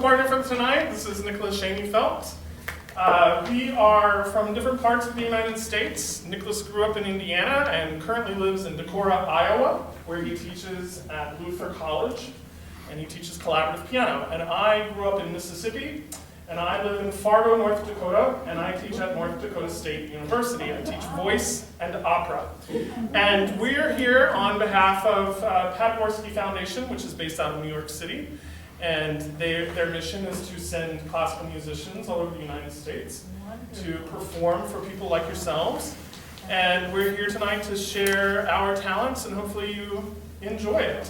partner for tonight. This is Nicholas Shaneyfelt. We are from different parts of the United States. Nicholas grew up in Indiana and currently lives in Decorah, Iowa, where he teaches at Luther College, and he teaches collaborative piano. And I grew up in Mississippi, and I live in Fargo, North Dakota, and I teach at North Dakota State University. I teach voice and opera. And we're here on behalf of Piatigorsky Foundation, which is based out of New York City. And their mission is to send classical musicians all over the United States to perform for people like yourselves. And we're here tonight to share our talents, and hopefully you enjoy it.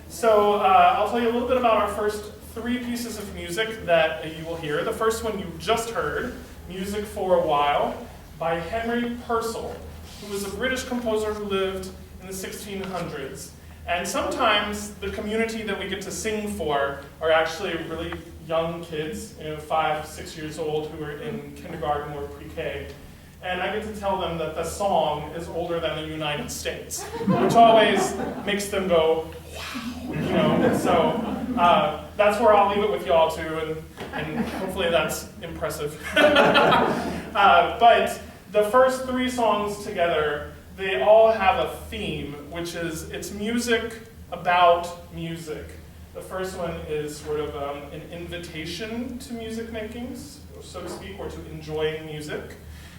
So I'll tell you a little bit about our first three pieces of music that you will hear. The first one you just heard, Music for a While, by Henry Purcell, who was a British composer who lived in the 1600s. And sometimes the community that we get to sing for are actually really young kids, 5, 6 years old, who are in kindergarten or pre-K. And I get to tell them that the song is older than the United States, which always makes them go, wow, So that's where I'll leave it with y'all too, and hopefully that's impressive. But the first three songs together, they all have a theme, which is it's music about music. The first one is sort of an invitation to music making, so to speak, or to enjoying music.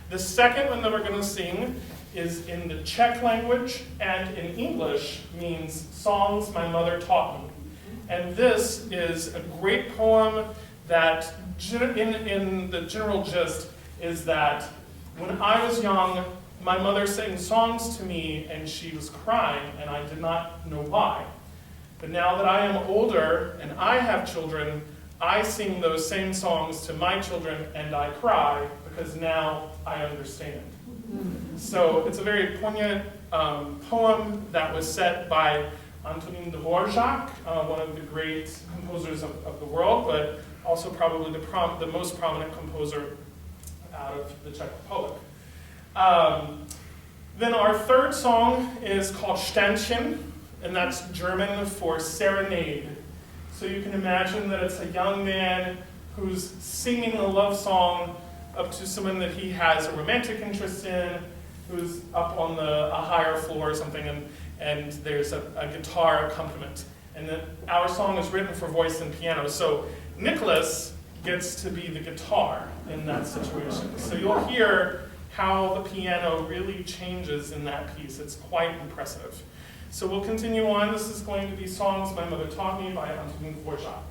The second one that we're going to sing is in the Czech language, and in English means Songs My Mother Taught Me. And this is a great poem that, in the general gist, is that when I was young, my mother sang songs to me and she was crying and I did not know why. But now that I am older and I have children, I sing those same songs to my children and I cry because now I understand. So it's a very poignant poem that was set by Antonín Dvořák, one of the great composers of the world, but also probably the most prominent composer out of the Czech Republic. Then our third song is called Ständchen, and that's German for serenade. So you can imagine that it's a young man who's singing a love song up to someone that he has a romantic interest in, who's up on a higher floor or something, and there's a guitar accompaniment. And then our song is written for voice and piano. So Nicholas gets to be the guitar in that situation. So you'll hear how the piano really changes in that piece. It's quite impressive. So we'll continue on. This is going to be Songs My Mother Taught Me by Antonín Dvořák.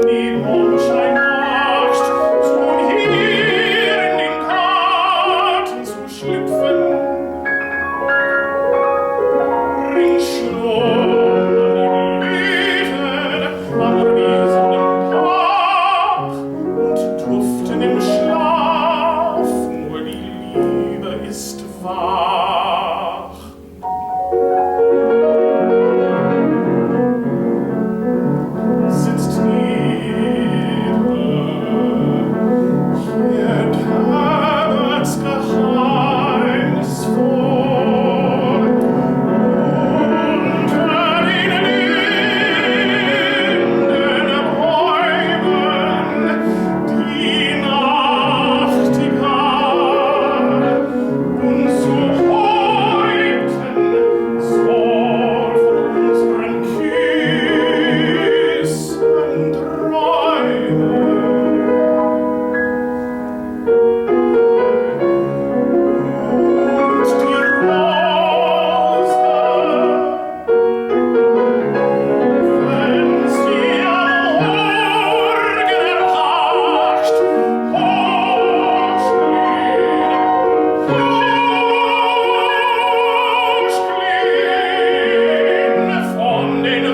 die Mondschein macht, zum hier in den Garten zu schlüpfen. Ringschlummern die Blüten am riesennden Tag und duften im Schlaf, nur die Liebe ist wach. Sitzt neben, hier Taberts geheimnisvoll, unter den linden Bäumen die Nachtigall uns so häuten, soll von unseren Küssen träumen. Und die Rose, wenn sie am Morgen erwacht, hochschlien von den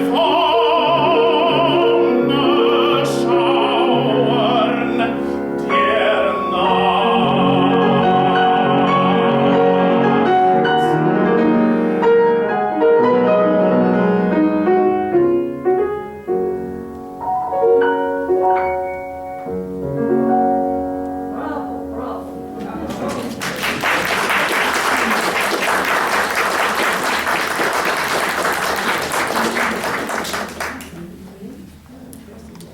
Wonnerschauern der Nacht.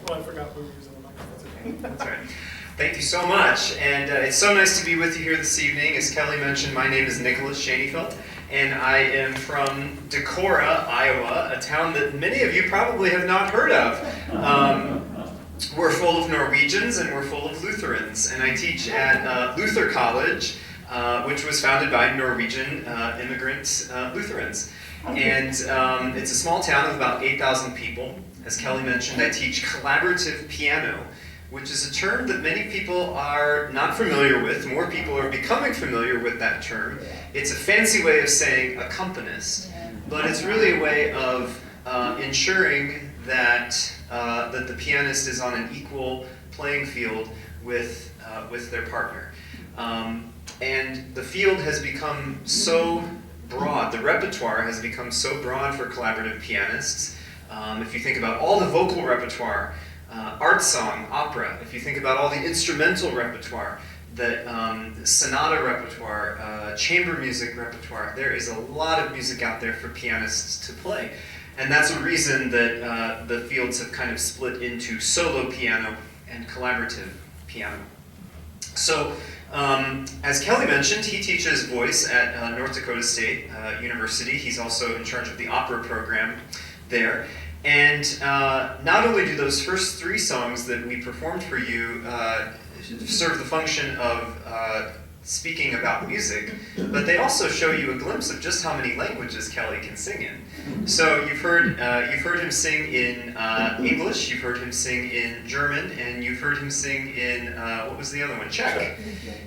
Oh, I forgot we were using the microphones again. That's right. Thank you so much, and it's so nice to be with you here this evening. As Kelly mentioned, my name is Nicholas Shaneyfelt, and I am from Decorah, Iowa, a town that many of you probably have not heard of. We're full of Norwegians and we're full of Lutherans, and I teach at Luther College, which was founded by Norwegian immigrant Lutherans. And it's a small town of about 8,000 people. As Kelly mentioned, I teach collaborative piano, which is a term that many people are not familiar with. More people are becoming familiar with that term. It's a fancy way of saying accompanist, but it's really a way of ensuring that that the pianist is on an equal playing field with their partner. And the field has become so broad, the repertoire has become so broad for collaborative pianists. If you think about all the vocal repertoire, art song, opera, if you think about all the instrumental repertoire, the sonata repertoire, chamber music repertoire, there is a lot of music out there for pianists to play. And that's a reason that the fields have kind of split into solo piano and collaborative piano. So, as Kelly mentioned, he teaches voice at North Dakota State University. He's also in charge of the opera program there. And not only do those first three songs that we performed for you serve the function of speaking about music, but they also show you a glimpse of just how many languages Kelly can sing in. So you've heard him sing in English, you've heard him sing in German, and you've heard him sing in, what was the other one? Czech.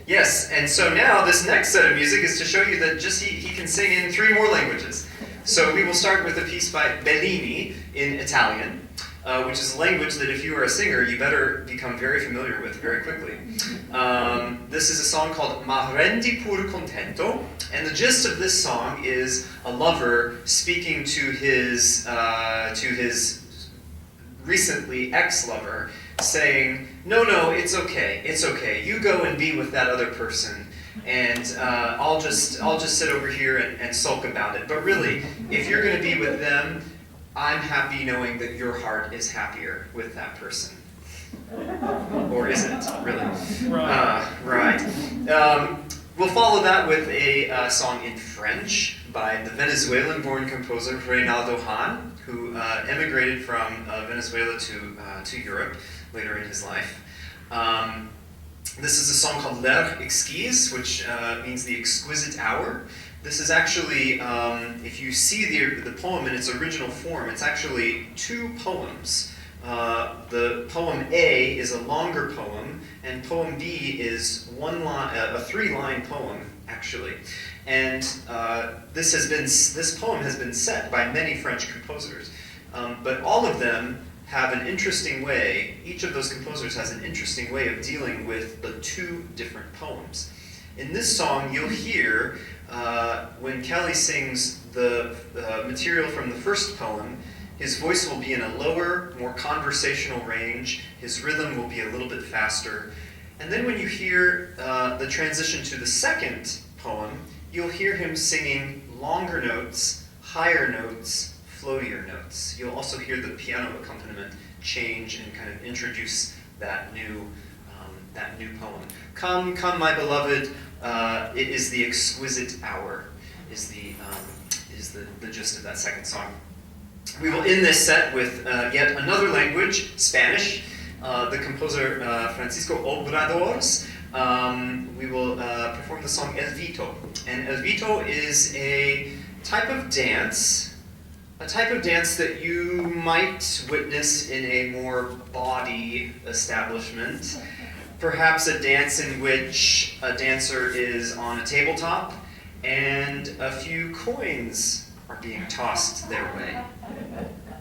Yes, and so now this next set of music is to show you that just he can sing in 3 more languages. So we will start with a piece by Bellini in Italian, which is a language that if you are a singer, you better become very familiar with very quickly. This is a song called Ma rendi pur contento, and the gist of this song is a lover speaking to his recently ex-lover, saying, no, it's okay, you go and be with that other person, and I'll just sit over here and sulk about it. But really, if you're going to be with them, I'm happy knowing that your heart is happier with that person. Or is it, really? Right. We'll follow that with a song in French by the Venezuelan-born composer Reynaldo Hahn, who emigrated from Venezuela to Europe later in his life. This is a song called L'heure exquise, which means the exquisite hour. This is actually, if you see the poem in its original form, it's actually 2 poems. The poem A is a longer poem, and poem B is a 3-line poem, actually. And this poem has been set by many French composers, but all of them have an interesting way. Each of those composers has an interesting way of dealing with the 2 different poems. In this song, you'll hear when Kelly sings the material from the first poem, his voice will be in a lower, more conversational range. His rhythm will be a little bit faster. And then when you hear the transition to the second poem, you'll hear him singing longer notes, higher notes, floatier notes. You'll also hear the piano accompaniment change and kind of introduce that new poem. Come, come, my beloved, it is the exquisite hour, is the gist of that second song. We will end this set with yet another language, Spanish. The composer Francisco Obrador's. We will perform the song El Vito. And El Vito is a type of dance that you might witness in a more bawdy establishment. Perhaps a dance in which a dancer is on a tabletop and a few coins are being tossed their way.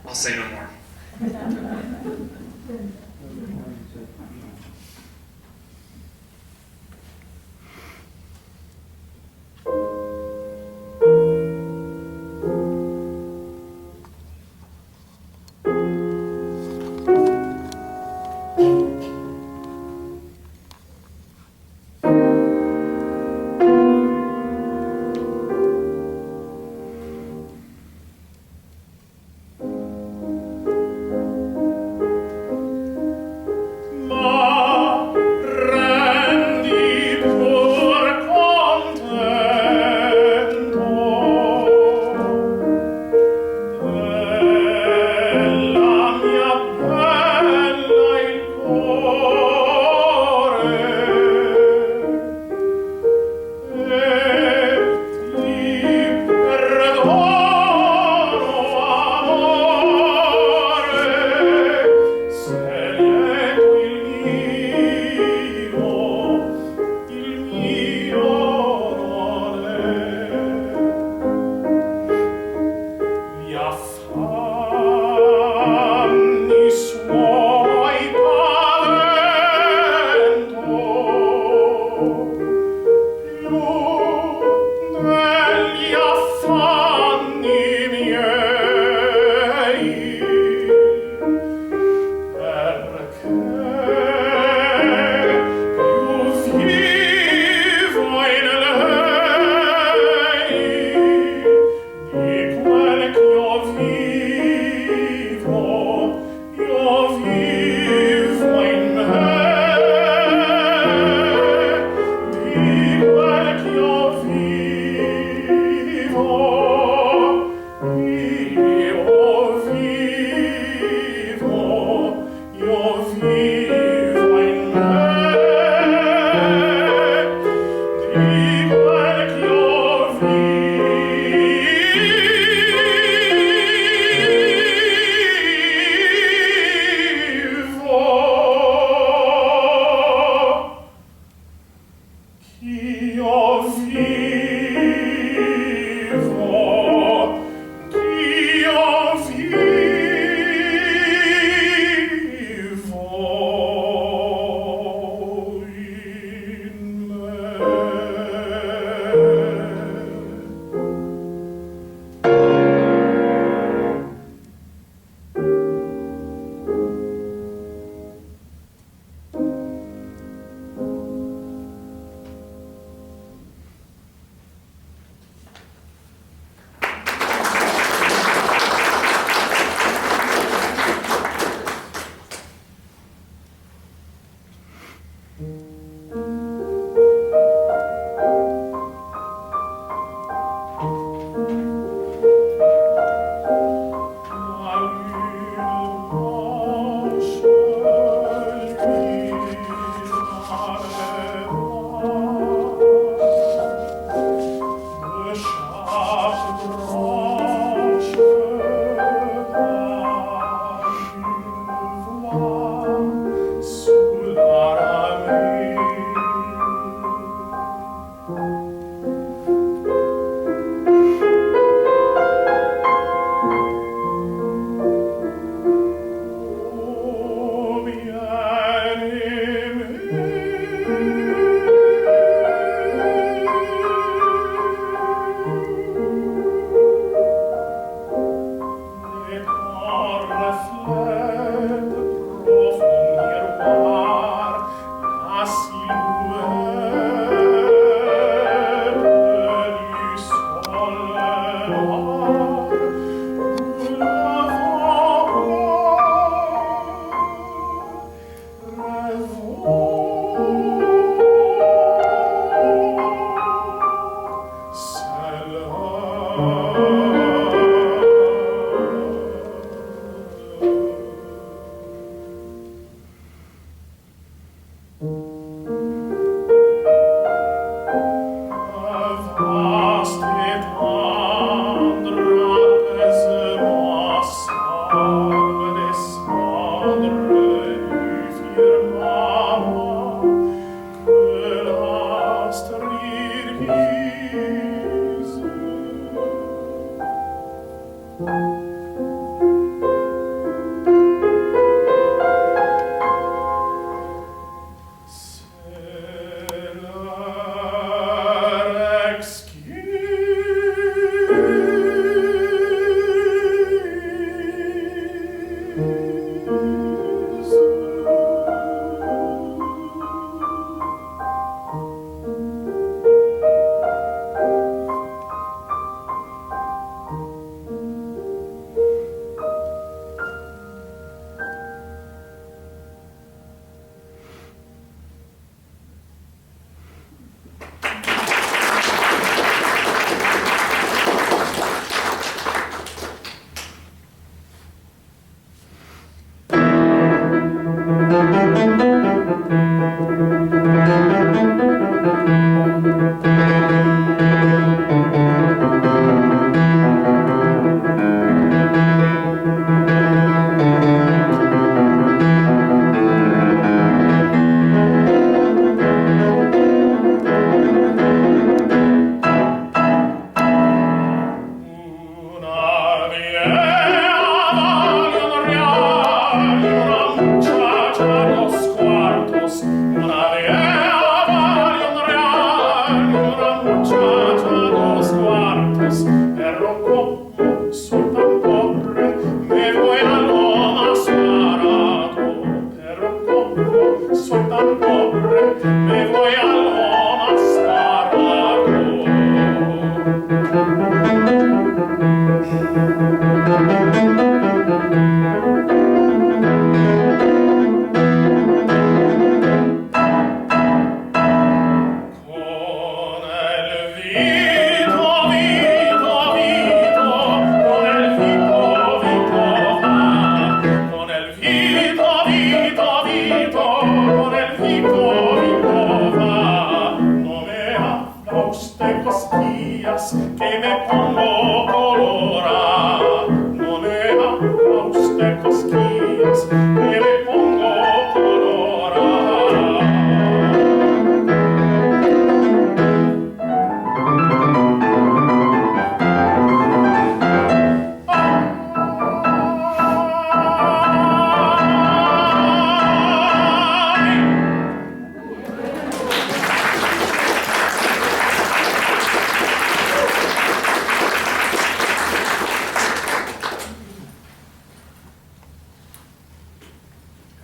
I'll say no more.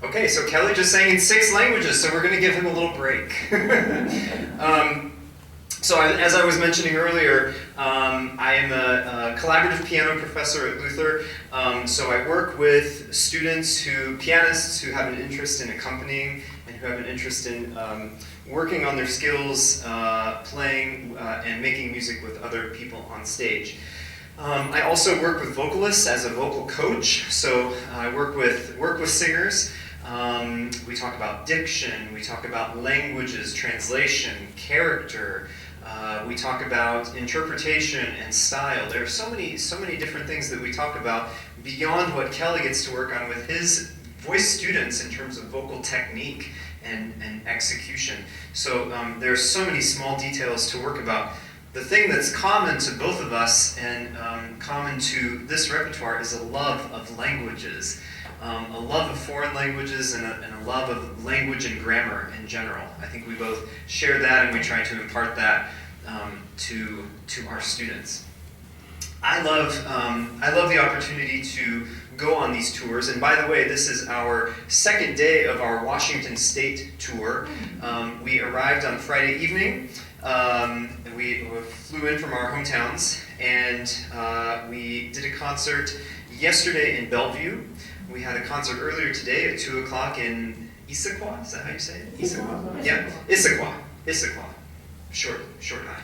Okay, so Kelly just sang in 6 languages, so we're going to give him a little break. As I was mentioning earlier, I am a collaborative piano professor at Luther. So I work with pianists who have an interest in accompanying and who have an interest in working on their skills, playing and making music with other people on stage. I also work with vocalists as a vocal coach, so I work with singers. We talk about diction, we talk about languages, translation, character, we talk about interpretation and style. There are so many different things that we talk about beyond what Kelly gets to work on with his voice students in terms of vocal technique and execution. So there are so many small details to work about. The thing that's common to both of us and common to this repertoire is a love of languages. A love of foreign languages and a love of language and grammar in general. I think we both share that, and we try to impart that to our students. I love the opportunity to go on these tours, and by the way, this is our second day of our Washington State tour. We arrived on Friday evening. We flew in from our hometowns, and we did a concert yesterday in Bellevue. We had a concert earlier today at 2 o'clock in Issaquah. Is that how you say it? Issaquah? Yeah, Issaquah. short night.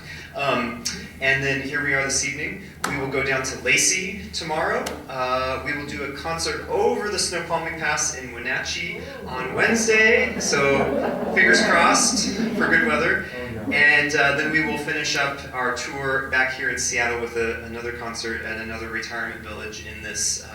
And then here we are this evening. We will go down to Lacey tomorrow. We will do a concert over the Snoqualmie Pass in Wenatchee on Wednesday. So fingers crossed for good weather. And then we will finish up our tour back here in Seattle with another concert at another retirement village in this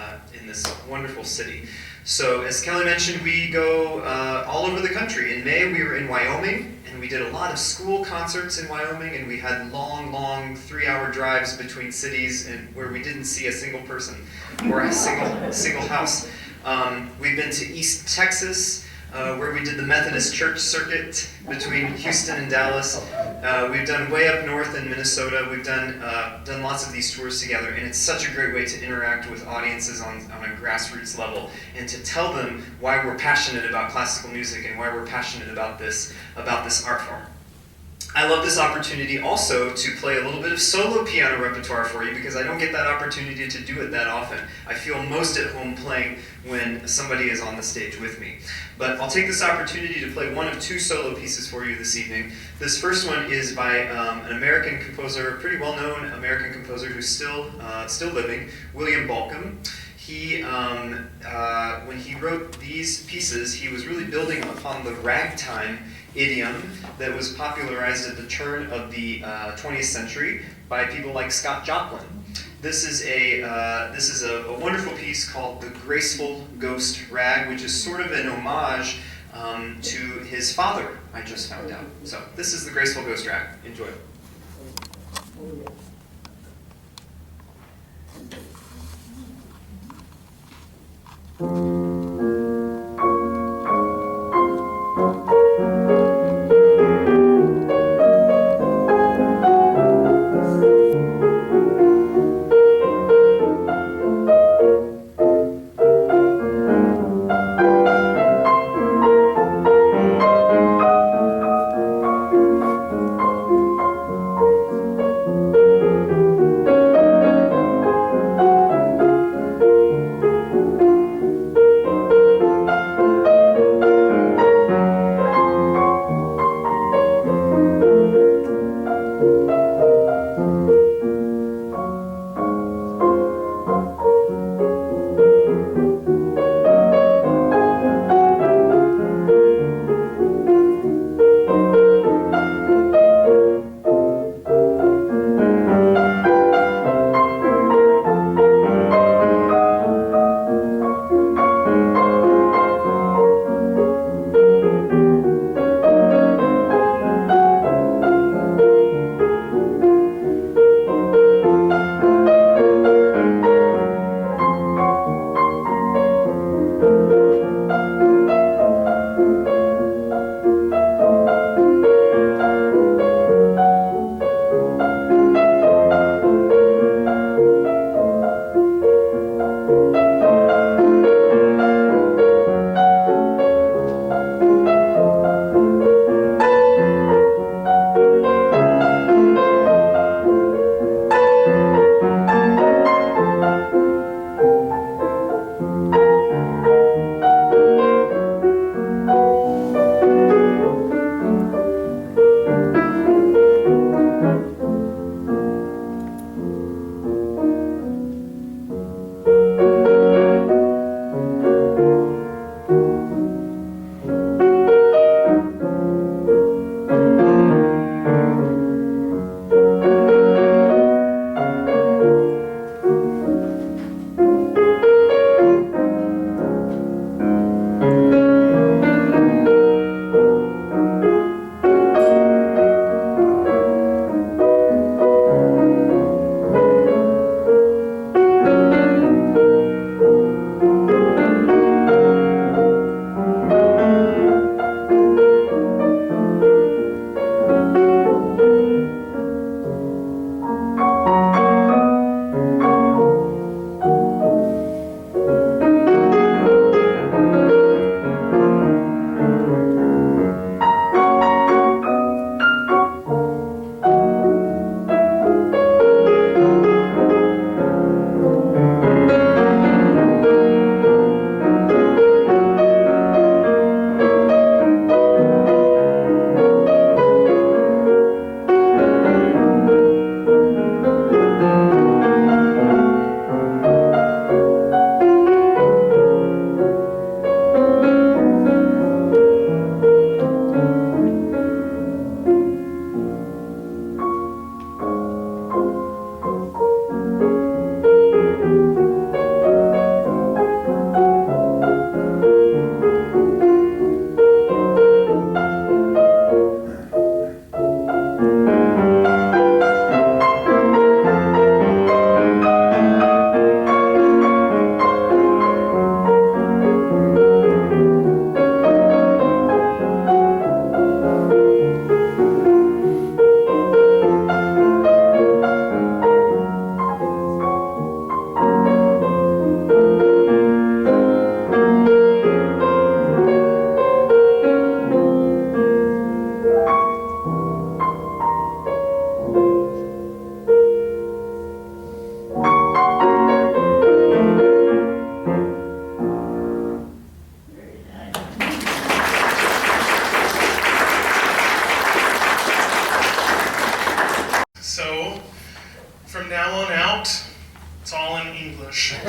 wonderful city. So as Kelly mentioned, we go all over the country. In May, we were in Wyoming, and we did a lot of school concerts in Wyoming, and we had long 3-hour drives between cities and where we didn't see a single person or a single house. We've been to East Texas, where we did the Methodist Church circuit between Houston and Dallas. We've done way up north in Minnesota. We've done lots of these tours together, and it's such a great way to interact with audiences on a grassroots level and to tell them why we're passionate about classical music and why we're passionate about this art form. I love this opportunity also to play a little bit of solo piano repertoire for you because I don't get that opportunity to do it that often. I feel most at home playing when somebody is on the stage with me. But I'll take this opportunity to play one of 2 solo pieces for you this evening. This first one is by an American composer, a pretty well-known American composer who's still living, William Balcom. He, when he wrote these pieces, he was really building upon the ragtime idiom that was popularized at the turn of the 20th century by people like Scott Joplin. This is a wonderful piece called The Graceful Ghost Rag, which is sort of an homage to his father, I just found out. So this is The Graceful Ghost Rag. Enjoy.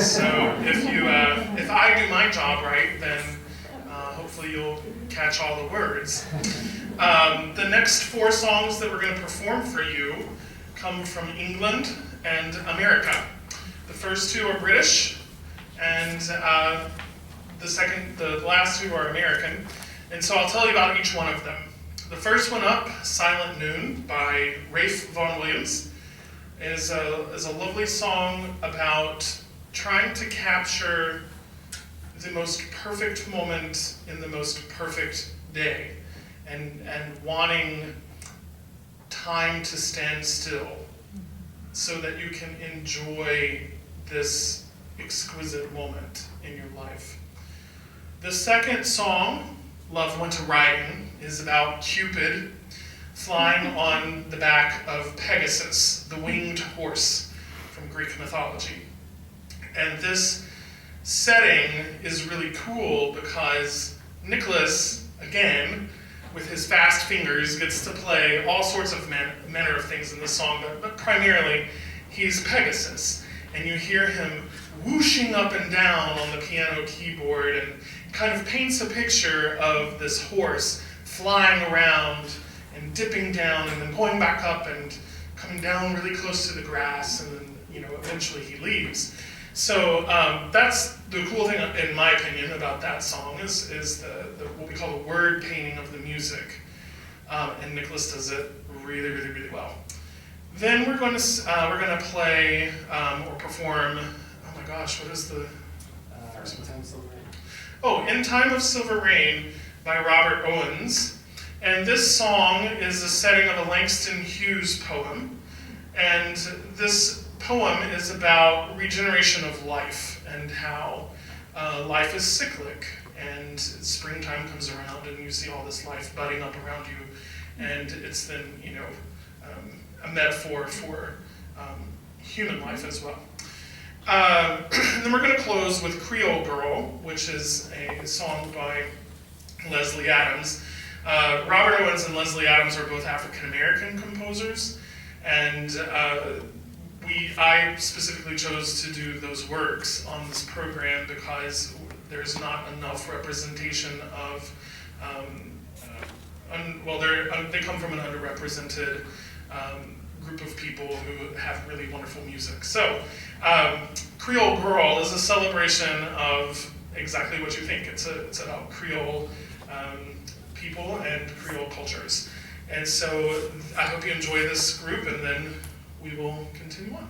So if I do my job right, then hopefully you'll catch all the words. The next 4 songs that we're going to perform for you come from England and America. The first 2 are British, and the last 2 are American. And so I'll tell you about each one of them. The first one up, Silent Noon by Ralph Vaughan Williams, is a lovely song about trying to capture the most perfect moment in the most perfect day, and wanting time to stand still so that you can enjoy this exquisite moment in your life. The second song, Love Went a-Riding, is about Cupid flying on the back of Pegasus, the winged horse from Greek mythology. And this setting is really cool because Nicholas, again, with his fast fingers, gets to play all sorts of manner of things in the song, but primarily he's Pegasus. And you hear him whooshing up and down on the piano keyboard, and kind of paints a picture of this horse flying around and dipping down and then going back up and coming down really close to the grass, and then eventually he leaves. So that's the cool thing, in my opinion, about that song is the what we call the word painting of the music, and Nicholas does it really, really, really well. Then we're going to play or perform. Oh my gosh, what is the first one? Oh, In Time of Silver Rain by Robert Owens. And this song is a setting of a Langston Hughes poem. And this poem is about regeneration of life and how life is cyclic. And springtime comes around and you see all this life budding up around you. And it's then, a metaphor for human life as well. Then we're going to close with Creole Girl, which is a song by Leslie Adams. Robert Owens and Leslie Adams are both African-American composers, and I specifically chose to do those works on this program because there's not enough representation of, they come from an underrepresented group of people who have really wonderful music. So, Creole Girl is a celebration of exactly what you think. It's about Creole people and Creole cultures. And so I hope you enjoy this group, and then we will continue on.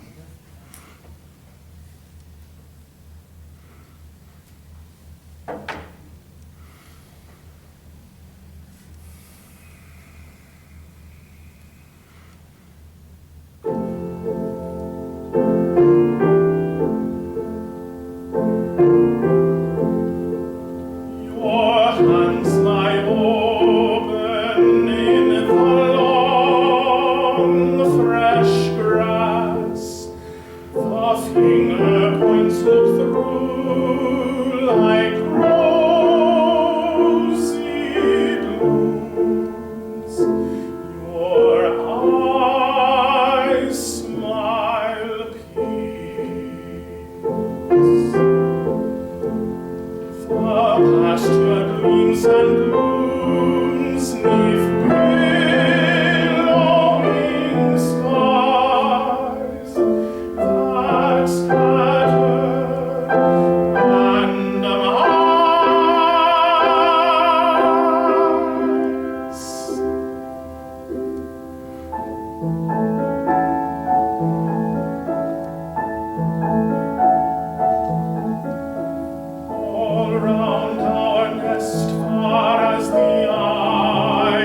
All round our nest, far as the eye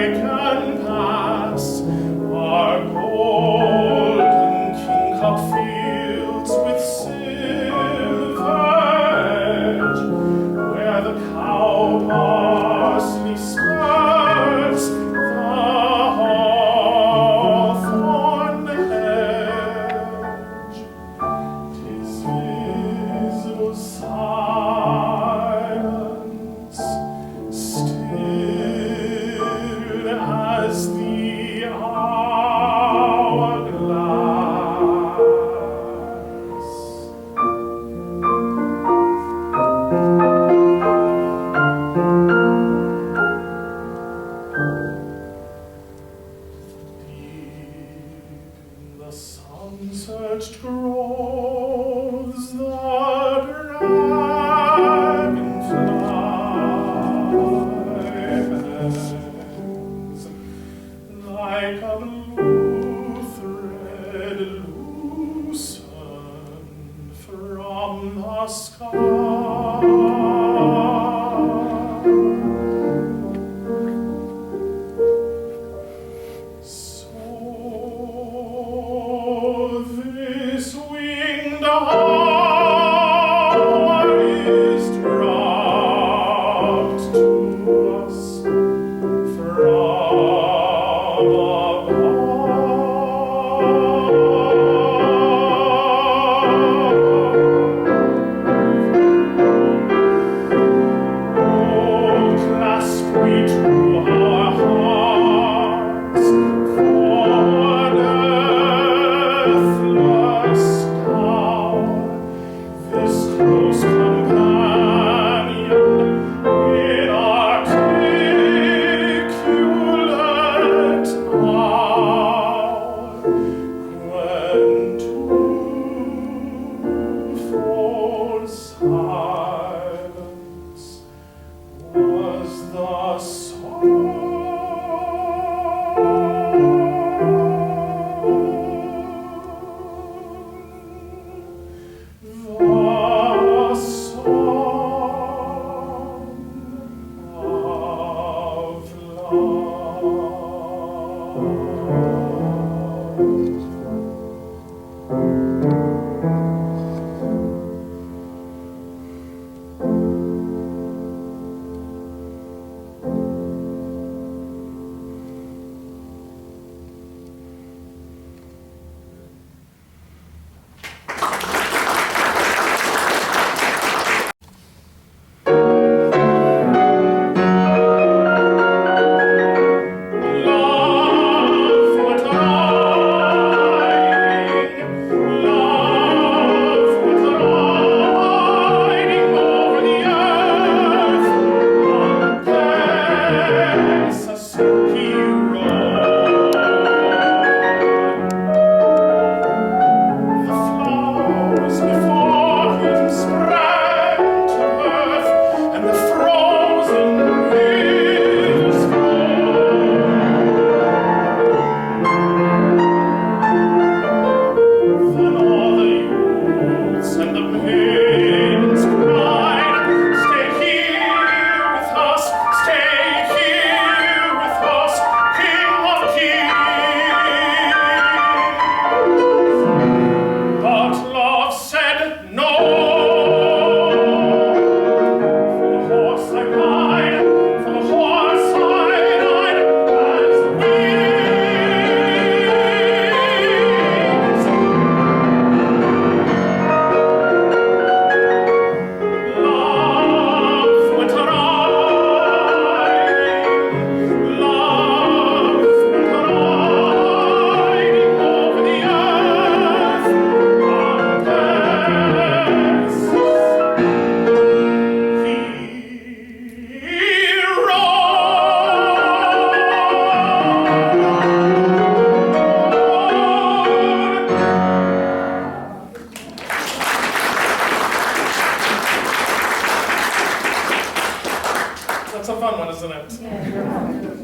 That's a fun one, isn't it? Yeah.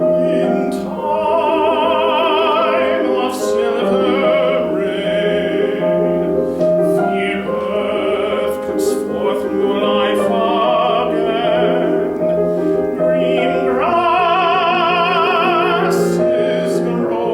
In time of silver rain, the earth puts forth new life again. Green grasses grow,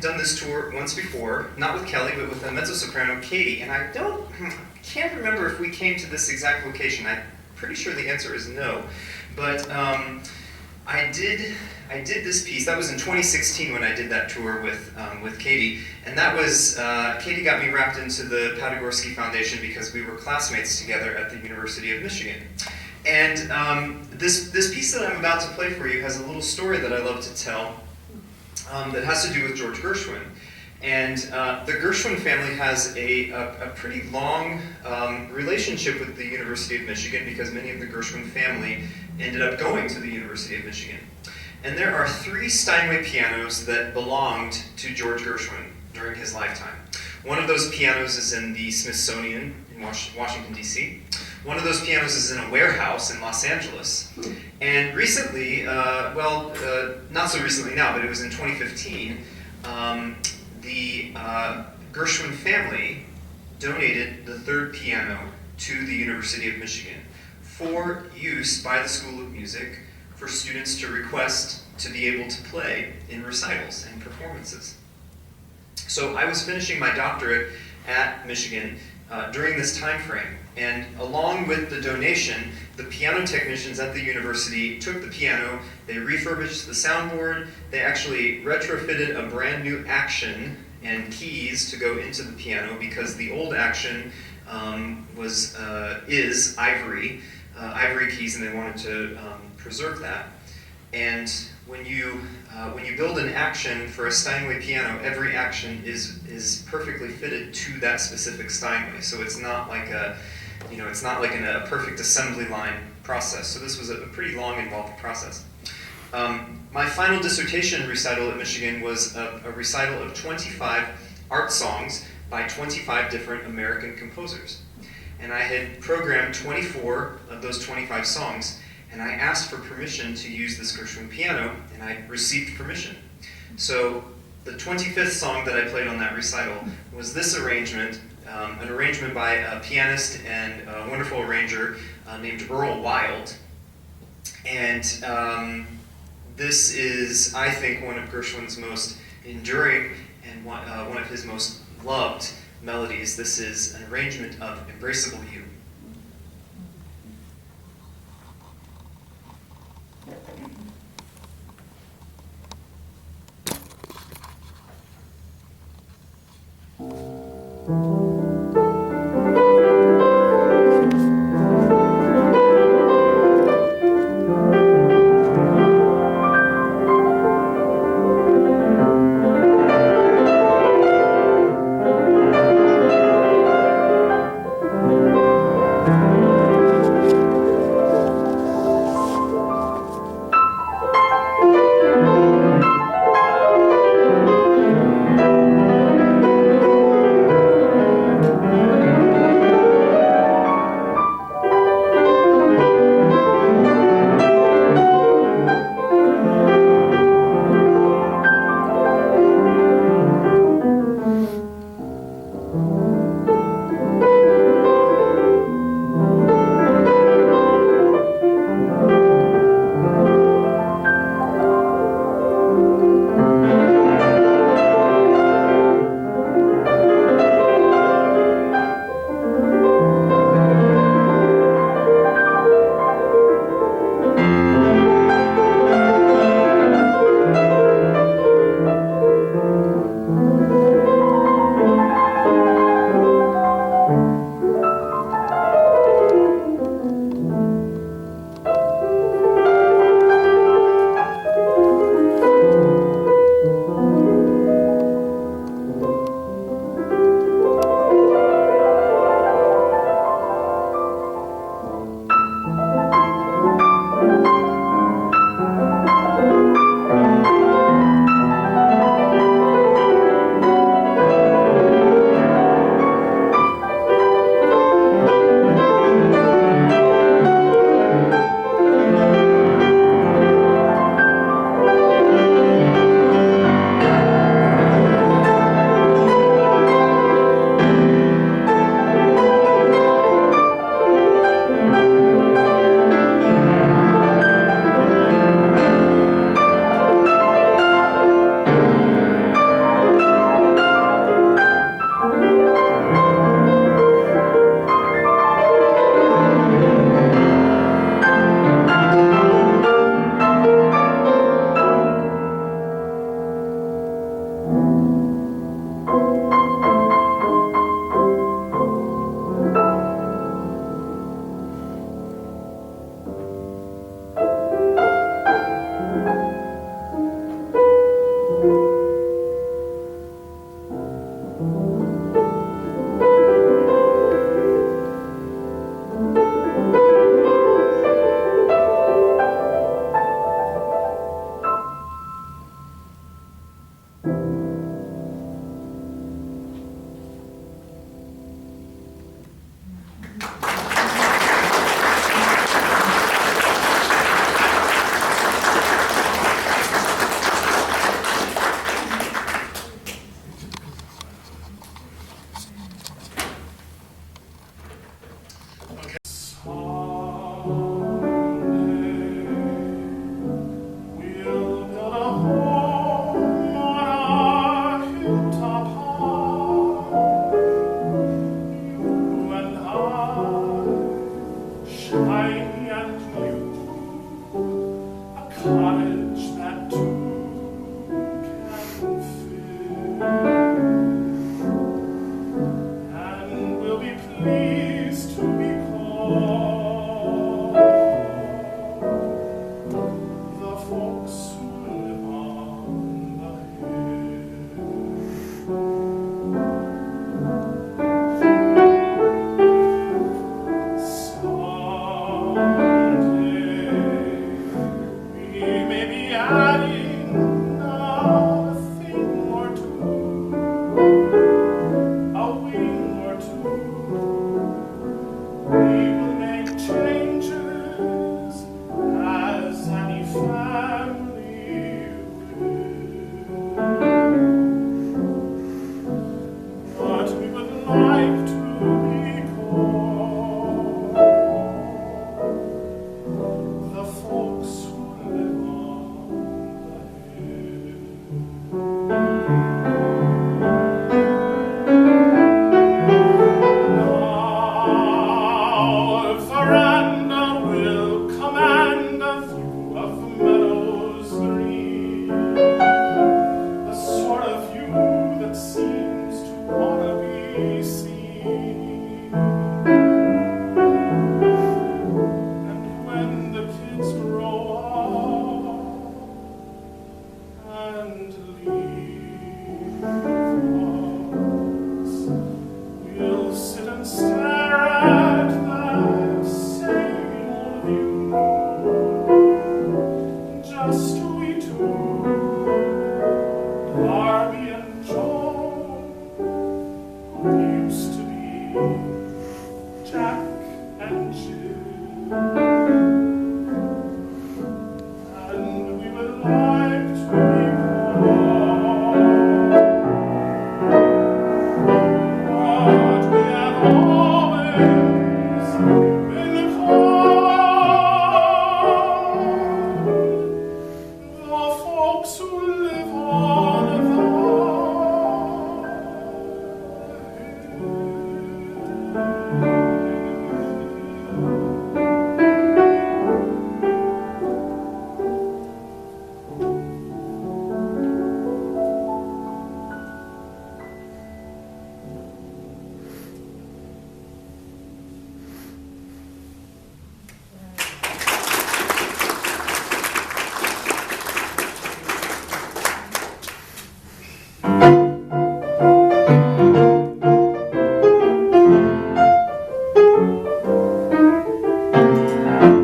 done this tour once before, not with Kelly, but with a mezzo-soprano, Katie, and I can't remember if we came to this exact location. I'm pretty sure the answer is no, but I did this piece. That was in 2016 when I did that tour with Katie, and that was Katie got me wrapped into the Piatigorsky Foundation because we were classmates together at the University of Michigan. And this piece that I'm about to play for you has a little story that I love to tell that has to do with George Gershwin. And the Gershwin family has a pretty long relationship with the University of Michigan because many of the Gershwin family ended up going to the University of Michigan. And there are 3 Steinway pianos that belonged to George Gershwin during his lifetime. One of those pianos is in the Smithsonian in Washington, D.C. One of those pianos is in a warehouse in Los Angeles. And recently, not so recently now, but it was in 2015, the Gershwin family donated the 3rd piano to the University of Michigan for use by the School of Music for students to request to be able to play in recitals and performances. So I was finishing my doctorate at Michigan during this time frame, and along with the donation, the piano technicians at the university took the piano, they refurbished the soundboard, they actually retrofitted a brand new action and keys to go into the piano because the old action is ivory keys, and they wanted to preserve that. And when you build an action for a Steinway piano, every action is perfectly fitted to that specific Steinway. So it's not like a perfect assembly line process. So this was a pretty long, involved process. My final dissertation recital at Michigan was a recital of 25 art songs by 25 different American composers. And I had programmed 24 of those 25 songs, and I asked for permission to use this Gershwin piano, and I received permission. So the 25th song that I played on that recital was this arrangement, an arrangement by a pianist and a wonderful arranger named Earl Wild. And this is, I think, one of Gershwin's most enduring and one of his most loved melodies. This is an arrangement of Embraceable You. adding a thing or two, a wing or two. We will make changes as any family will. But we would like to be called the folks who live on the hill. Our veranda will command a view of the meadows green, the sort of view that seems to want to be seen. And when the kids grow up and leave us, we'll sit and stare at that same old view, just we two, Darby and Joan, who used to be Jack and Jill. And we would like to be called what we have always been called, the folks who live on the hill.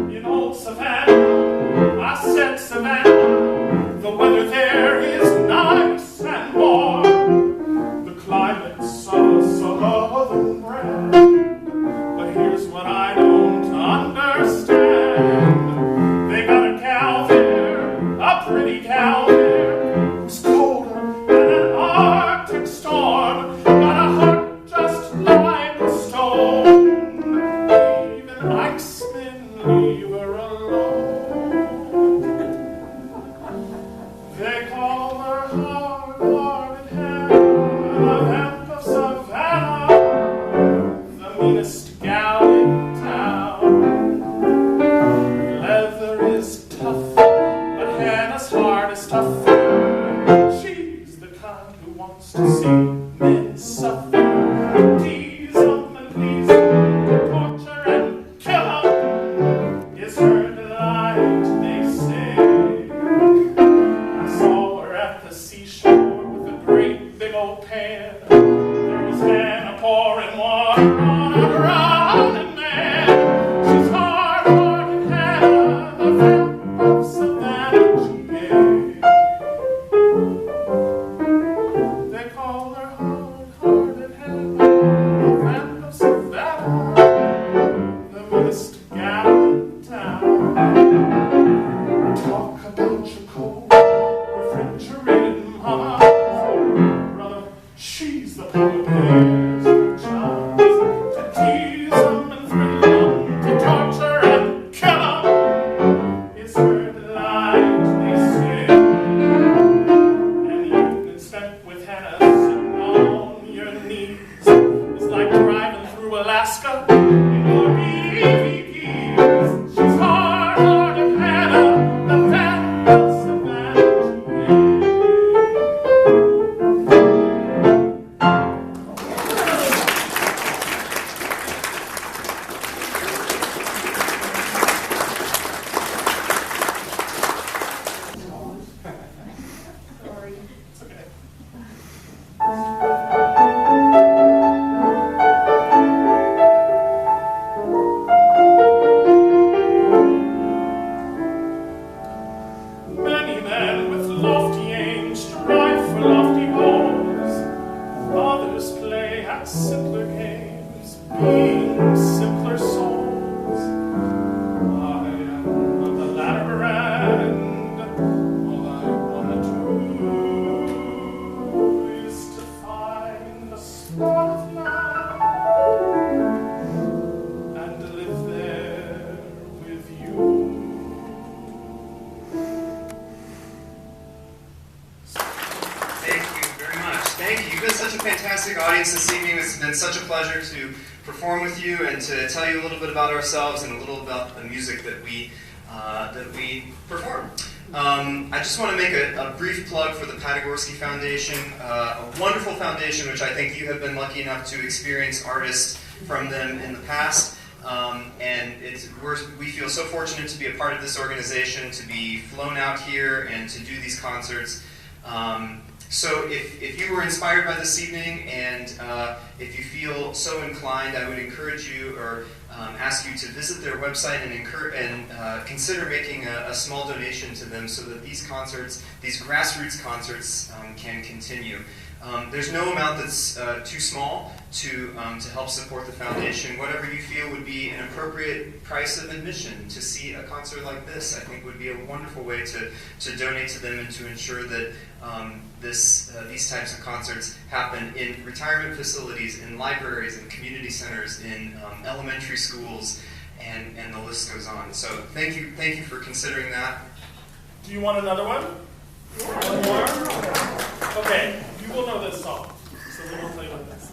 In old Savannah, I said Savannah, the weather there is nice and warm. The climate's of a southern brand, but here's what I don't understand. They got a cow there, a pretty cow there, who's colder than an Arctic storm, got a heart just like a stone. Even Icemen leave her alone. They call her hard-hearted Hannah, the vamp of Savannah, the meanest gal in town. Leather is tough, but Hannah's heart is tougher. She's the kind who wants to see men suffer. Tease them and please them, torture and kill them is her delight, they say. I saw her at the seashore with a great big old pan. There was Hannah pouring water on a drowning man. She's hard-hearted Hannah, the vamp of Savannah, GA. They call her hard-hearted Hannah, the vamp of Savannah, the meanest gal in town. Talk about your cold, refrigerated mama. Brother, she's the polar bear's chance. To tease them and thrill them, to torture and kill them is her delight, they say. An evening spent with Hannah sitting on your knees is like driving through Alaska in your BVPs. She's hard-hearted Hannah, the vamp of Savannah, GA. men with lofty aims strive for lofty goals. Others play at simpler games, being simpler souls. I am on the latter end. All I want to do is to find the spot of land and live there with you. Thank you very much. Thank you. You've been such a fantastic audience this evening. It's been such a pleasure to perform with you and to tell you a little bit about ourselves and a little about the music that we perform. I just want to make a brief plug for the Piatigorsky Foundation, a wonderful foundation which I think you have been lucky enough to experience artists from them in the past. And we feel so fortunate to be a part of this organization, to be flown out here and to do these concerts. So if you were inspired by this evening and if you feel so inclined, I would encourage you or ask you to visit their website and consider making a small donation to them so that these concerts, these grassroots concerts, can continue. There's no amount that's too small to help support the foundation. Whatever you feel would be an appropriate price of admission to see a concert like this, I think would be a wonderful way to donate to them and to ensure that these types of concerts happen in retirement facilities, in libraries, in community centers, in elementary schools, and the list goes on. So thank you for considering that. Do you want another one? One more? Okay, you will know this song, so we will play with this.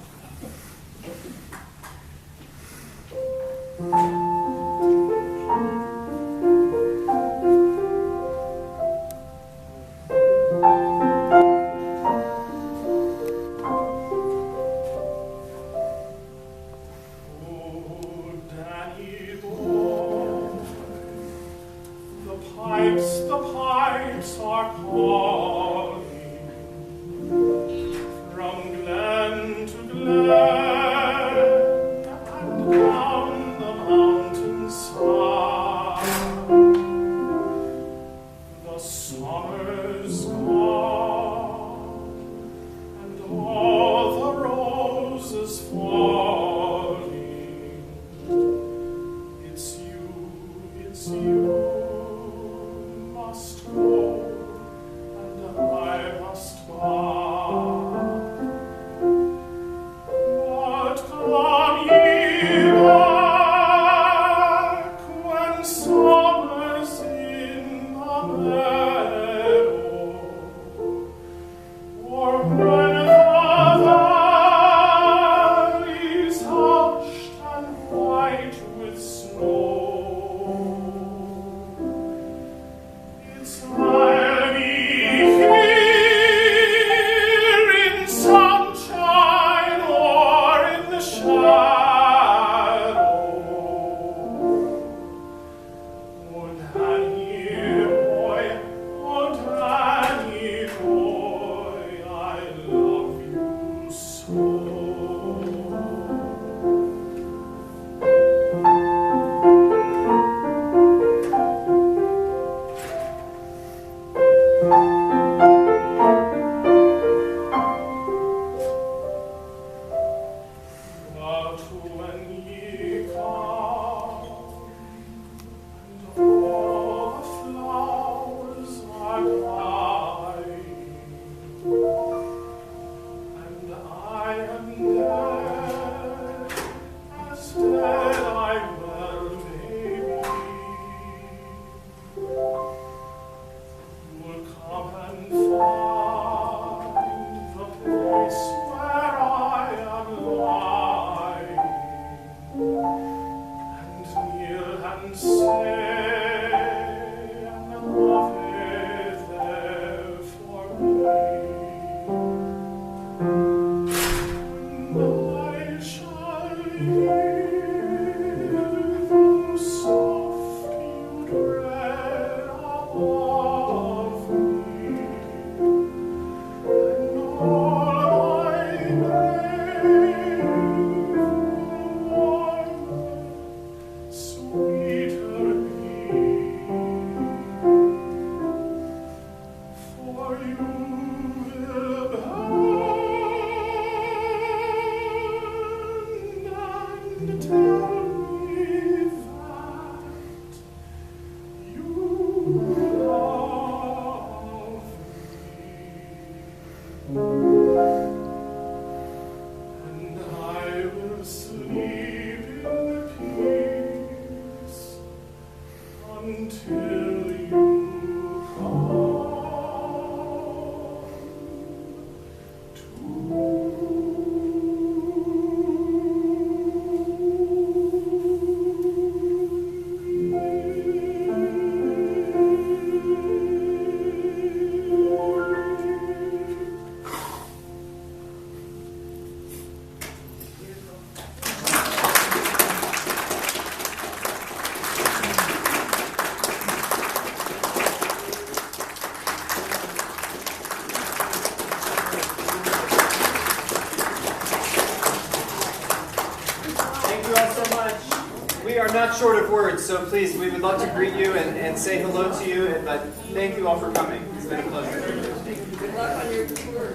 The pipes are calling from glen to glen and down the mountainside. The summer's gone and all the roses falling. It's you must go, and I We are not short of words, so please, we would love to greet you and say hello to you, but thank you all for coming. It's been a pleasure. Good luck on your tour.